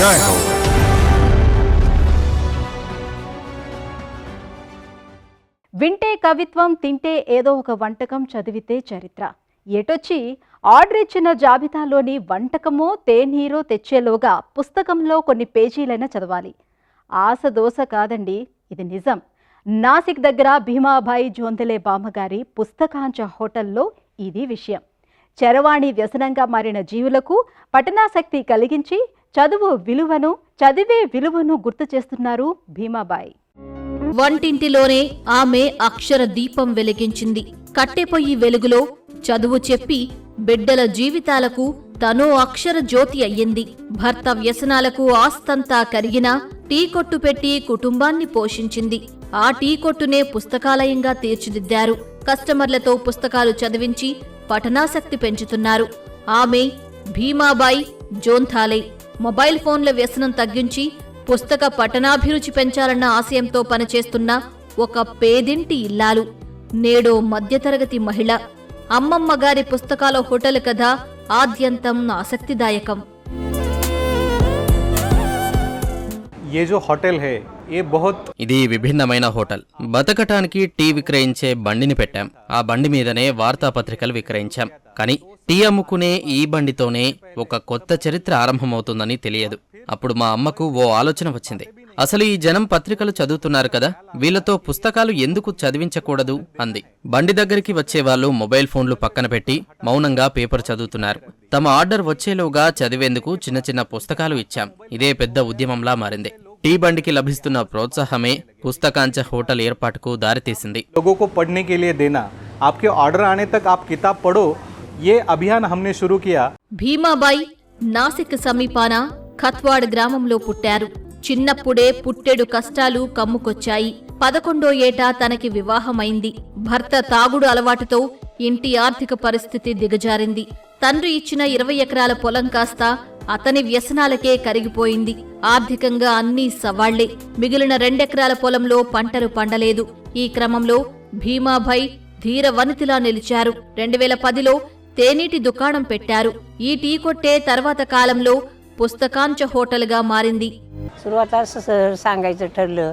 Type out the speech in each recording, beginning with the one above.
जय हो। వింటే కవిత్వం, తింటే ఏదో ఒక వంటకం, చదివితే చరిత్ర. ఎటొచ్చి ఆర్డర్ ఇచ్చిన జాబితాలోని వంటకమో తేనీరో తెచ్చేలోగా పుస్తకంలో కొన్ని పేజీలైనా చదవాలి. ఆశ దోశ కాదండి, ఇది నిజం. నాసిక్ దగ్గర భీమాబాయి జోందెలే బామ్మగారి పుస్తకాంచ హోటల్లో ఇది విషయం. చరవాణి వ్యసనంగా మారిన జీవులకు పఠనాసక్తి కలిగించి చదివే విలువను గుర్తు చేస్తున్నారు భీమాబాయి. వంటింటిలోనే ఆమె అక్షర దీపం వెలిగించింది. కట్టెపొయ్యి వెలుగులో చదువు చెప్పి బిడ్డల జీవితాలకు తనో అక్షర జ్యోతి అయ్యింది. భర్త వ్యసనాలకు ఆస్తంతా కరిగినా టీ కొట్టు పెట్టి కుటుంబాన్ని పోషించింది. ఆ టీ కొట్టునే పుస్తకాలయంగా తీర్చిదిద్దారు. కస్టమర్లతో పుస్తకాలు చదివించి పఠనాసక్తి పెంచుతున్నారు. ఆమె భీమాబాయి జోంథాలే. మొబైల్ ఫోన్ల వ్యసనం తగ్గించి పుస్తక పఠనాభిరుచి పెంచాలన్న ఆశయంతో పనిచేస్తున్న ఒక పేదింటి ఇల్లాలు. నేడో మధ్యతరగతి మహిళ. అమ్మమ్మ గారి పుస్తకాల హోటల్ కథ ఆద్యంతం ఆసక్తిదాయకం. ఇది విభిన్నమైన హోటల్. బతకటానికి టీ విక్రయించే బండిని పెట్టాం. ఆ బండి మీదనే వార్తాపత్రికలు విక్రయించాం. కానీ టీ అమ్ముకునే ఈ బండితోనే ఒక కొత్త చరిత్ర ఆరంభమవుతుందని తెలియదు. అప్పుడు మా అమ్మకు ఓ ఆలోచన వచ్చింది. అసలు ఈ జనం పత్రికలు చదువుతున్నారు కదా, వీళ్లతో పుస్తకాలు ఎందుకు చదివించకూడదు అంది. బండి దగ్గరికి వచ్చేవాళ్లు మొబైల్ ఫోన్లు పక్కన పెట్టి మౌనంగా పేపర్ చదువుతున్నారు. తమ ఆర్డర్ వచ్చేలోగా చదివేందుకు చిన్న చిన్న పుస్తకాలు ఇచ్చాం. ఇదే పెద్ద ఉద్యమంలా మారింది. టీ బండికి లభిస్తున్న ప్రోత్సాహమే పుస్తకాంచ హోటల్ ఏర్పాటుకు దారితీసింది. लोगों को पढ़ने के लिए देना, आपके ऑर्डर आने तक आप किताब पढ़ो, ये अभियान हमने शुरू किया. భీమాబాయి నాసిక్ సమీపాన ఖత్వాడ్ గ్రామంలో పుట్టారు. చిన్నప్పుడే పుట్టెడు కష్టాలు కమ్ముకొచ్చాయి. 11వ ఏట తనకి వివాహమైంది. భర్త తాగుడు అలవాటుతో ఇంటి ఆర్థిక పరిస్థితి దిగజారింది. తండ్రి ఇచ్చిన 20 ఎకరాల పొలం కాస్త అతని వ్యసనాలకే కరిగిపోయింది. ఆర్థికంగా అన్నీ సవాళ్లే. మిగిలిన 2 ఎకరాల పొలంలో పంటలు పండలేదు. ఈ క్రమంలో భీమాబాయి ధీర వనితిలా నిలిచారు. 2010లో తేనీటి దుకాణం పెట్టారు. ఈ టీ కొట్టే తర్వాత కాలంలో పుస్తకాంచ హోటల్గా మారింది. सांगायचं ठरलं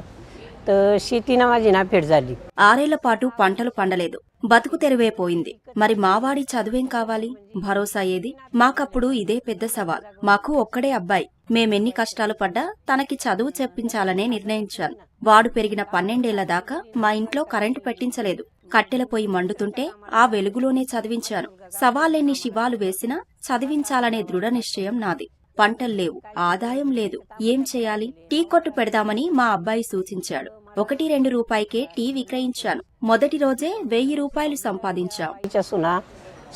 तर शेतीनं माझी नाफेड झाली. 6 ఏళ్ల పాటు పంటలు పండలేదు. బతుకు తెరువైపోయింది. మరి మావాడి చదువేం కావాలి? భరోసా ఏది? మాకప్పుడు ఇదే పెద్ద సవాల్. మాకు ఒక్కడే అబ్బాయి. మేమెన్ని కష్టాలు పడ్డా తనకి చదువు చెప్పించాలనే నిర్ణయించాను. వాడు పెరిగిన 12 ఏళ్ల దాకా మా ఇంట్లో కరెంటు పెట్టించలేదు. కట్టెల పొయ్యి మండుతుంటే ఆ వెలుగులోనే చదివించాను. సవాలెన్ని శివాలు వేసినా చదివించాలనే దృఢ నిశ్చయం నాది. పంటల్లేవు, ఆదాయం లేదు. ఏం చేయాలి? టీ కొట్టు పెడదామని మా అబ్బాయి సూచించాడు. 1-2 రూపాయికే టీ విక్రయించాను. మొదటి రోజే 1000 రూపాయలు సంపాదించాం. सुना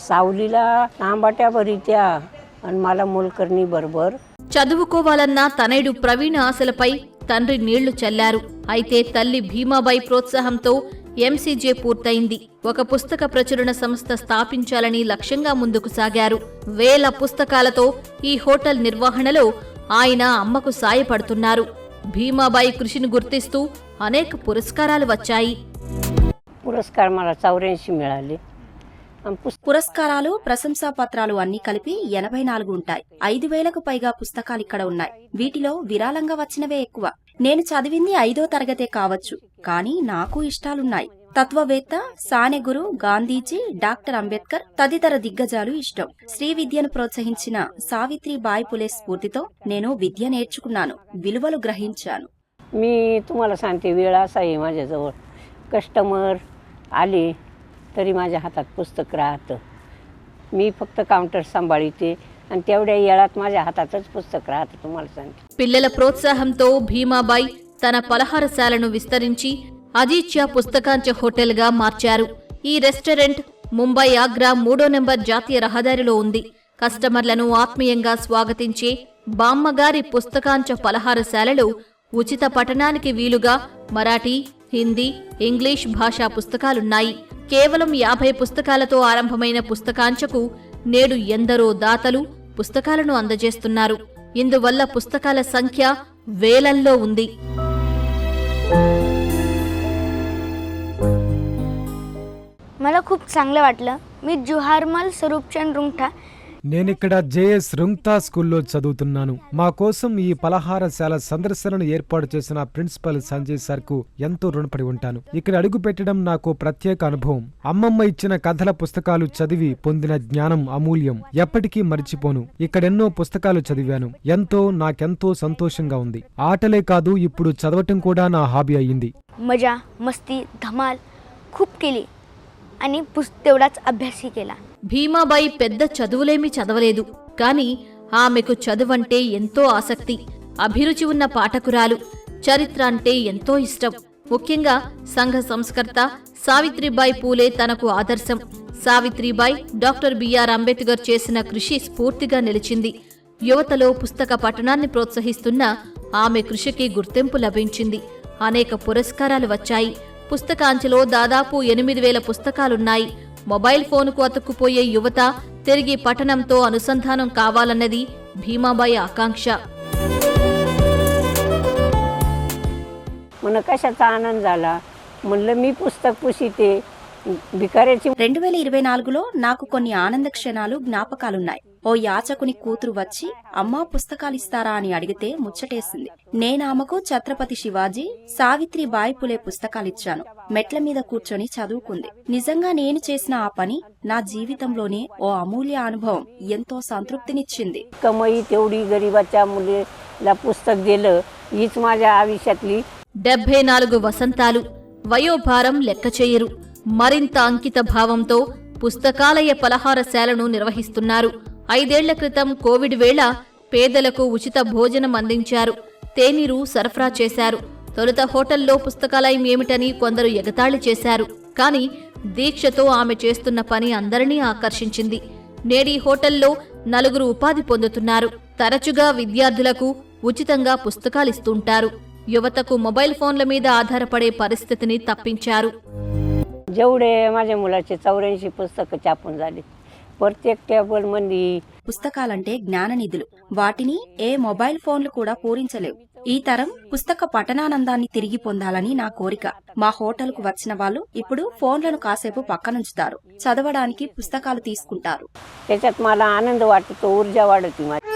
सावलीला आंबाट्या भरित्या आणि मला मोलकर्णी बरोबर. చదువుకోవాలన్న తనయుడు ప్రవీణ్ ఆశలపై తండ్రి నీళ్లు చల్లారు. అయితే తల్లి భీమాబాయి ప్రోత్సాహంతో ఎంసీజే పూర్తయింది. ఒక పుస్తక ప్రచురణ సంస్థ స్థాపించాలని లక్ష్యంగా ముందుకు సాగారు. వేల పుస్తకాలతో ఈ హోటల్ నిర్వహణలో ఆయన అమ్మకు సాయపడుతున్నారు. భీమాబాయి కృషిని గుర్తిస్తూ అనేక పురస్కారాలు వచ్చాయి. పురస్కారం 84 మిళాలి. పురస్కారాలు, ప్రశంసా పత్రాలు అన్నీ కలిపి 84 ఉంటాయి. 5000కు పైగా పుస్తకాలిక్కడ ఉన్నాయి. వీటిలో విరాళంగా వచ్చినవే ఎక్కువ. నేను చదివింది 5వ తరగతే కావచ్చు, కానీ నాకు ఇష్టాలున్నాయి. తత్వవేత్త, సానెగురు, గాంధీజీ, డాక్టర్ అంబేద్కర్ తదితర దిగ్గజాలు ఇష్టం. శ్రీ విద్యను ప్రోత్సహించిన సావిత్రిబాయి పులే స్ఫూర్తితో నేను విద్య నేర్చుకున్నాను, విలువలు గ్రహించాను. मी तुम्हाला सांगते, वेळ असा आहे माझ्याजवळ, कस्टमर आले तरी माझ्या हातात पुस्तक राहतं. मी फक्त काउंटर सांभाळते आणि तेवढ्या वेळात माझ्या हातातच पुस्तक राहतं. तुम्हाला सांगते. పిల్లల ప్రోత్సాహంతో భీమాబాయి తన పలహారశాలను విస్తరించి అజీత్య పుస్తకాంచ హోటల్గా మార్చారు. ఈ రెస్టారెంట్ ముంబై ఆగ్రా 3వ నెంబర్ జాతీయ రహదారిలో ఉంది. కస్టమర్లను ఆత్మీయంగా స్వాగతించే బామ్మగారి పుస్తకాంచ పలహారశాలలో ఉచిత పఠనానికి వీలుగా మరాఠీ, హిందీ, ఇంగ్లీష్ భాషా పుస్తకాలున్నాయి. కేవలం 50 పుస్తకాలతో ఆరంభమైన పుస్తకాంచకు నేడు ఎందరో దాతలు పుస్తకాలను అందజేస్తున్నారు. ఇందువల్ల పుస్తకాల సంఖ్య వేలల్లో ఉంది. मला खूप चांगलं वाटलं. मी जुहारमल स्वरूपचंद रुंगठा నేనిక్కడ జేఎస్ రుంగ్తా స్కూల్లో చదువుతున్నాను. మా కోసం ఈ పలహారశాల సందర్శనను ఏర్పాటు చేసిన ప్రిన్సిపల్ సంజయ్ సార్కు ఎంతో రుణపడి ఉంటాను. ఇక్కడ అడుగు పెట్టడం నాకు ప్రత్యేక అనుభవం. అమ్మమ్మ ఇచ్చిన కథల పుస్తకాలు చదివి పొందిన జ్ఞానం అమూల్యం, ఎప్పటికీ మర్చిపోను. ఇక్కడెన్నో పుస్తకాలు చదివాను. నాకెంతో సంతోషంగా ఉంది. ఆటలే కాదు, ఇప్పుడు చదవటం కూడా నా హాబీ అయ్యింది. मजा मस्ती धमाल खूप केली आणि तेवढाच अभ्यासही केला. భీమాబాయి పెద్ద చదువులేమీ చదవలేదు, కాని ఆమెకు చదువంటే ఎంతో ఆసక్తి. అభిరుచి ఉన్న పాఠకురాలు. చరిత్ర అంటే ఎంతో ఇష్టం. ముఖ్యంగా సంఘ సంస్కర్త సావిత్రిబాయి పూలే తనకు ఆదర్శం. సావిత్రిబాయి డాక్టర్ బిఆర్ అంబేద్కర్ చేసిన కృషి స్ఫూర్తిగా నిలిచింది. యువతలో పుస్తక పఠనాన్ని ప్రోత్సహిస్తున్న ఆమె కృషికి గుర్తింపు లభించింది. అనేక పురస్కారాలు వచ్చాయి. పుస్తకాంచెలో దాదాపు 8,000 పుస్తకాలున్నాయి. మొబైల్ ఫోనుకు అతుక్కుపోయే యువత తిరిగి పఠనంతో అనుసంధానం కావాలన్నది భీమాబాయి ఆకాంక్ష. మన कशाचा आनंद झाला म्हणलं मी पुस्तक पुसिते भिकाऱ्याची 2024లో నాకు కొన్ని ఆనంద క్షణాలు జ్ఞాపకాలున్నాయి. ఓ యాచకుని కూతురు వచ్చి అమ్మా పుస్తకాలిస్తారా అని అడిగితే ముచ్చటేసింది. నేనామెకు ఛత్రపతి శివాజీ, సావిత్రిబాయి పులే పుస్తకాలిచ్చాను. మెట్ల మీద కూర్చొని చదువుకుంది. నిజంగా నేను చేసిన ఆ పని నా జీవితంలోనే ఓ అమూల్య అనుభవం. ఎంతో సంతృప్తినిచ్చింది. कमाई तेवढी गरिबाच्या मुलीला पुस्तक दिलं हीच माझ्या आयुष्यातली 74 వసంతాలు. వయోభారం లెక్క చేయరు. మరింత అంకిత భావంతో పుస్తకాలయ పలహారశాలను నిర్వహిస్తున్నారు. 5 ఏళ్ల క్రితం కోవిడ్ వేళ పేదలకు ఉచిత భోజనం అందించారు. తేనీరు సరఫరా చేశారు. తొలుత హోటల్లో పుస్తకాలయం ఏమిటని కొందరు ఎగతాళి చేశారు. కాని దీక్షతో ఆమె చేస్తున్న పని అందరినీ ఆకర్షించింది. నేడి హోటల్లో 4 ఉపాధి పొందుతున్నారు. తరచుగా విద్యార్థులకు ఉచితంగా పుస్తకాలిస్తుంటారు. యువతకు మొబైల్ ఫోన్ల మీద ఆధారపడే పరిస్థితిని తప్పించారు. जेवढे माझ्या मुलाचे 84 पुस्तकं छापून झाली. प्रत्येक टेबल मध्ये పుస్తకాలంటే జ్ఞాననిధులు. వాటిని ఏ మొబైల్ ఫోన్లు కూడా పూరించలేవు. ఈ తరం పుస్తక పఠనానందాన్ని తిరిగి పొందాలని నా కోరిక. మా హోటల్కు వచ్చిన వాళ్ళు ఇప్పుడు ఫోన్లను కాసేపు పక్కనుంచుతారు. చదవడానికి పుస్తకాలు తీసుకుంటారు. त्याच्यात मला आनंद वाटतो, ऊर्जा वाढते माझी.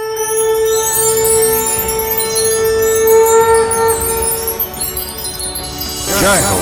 जय हो.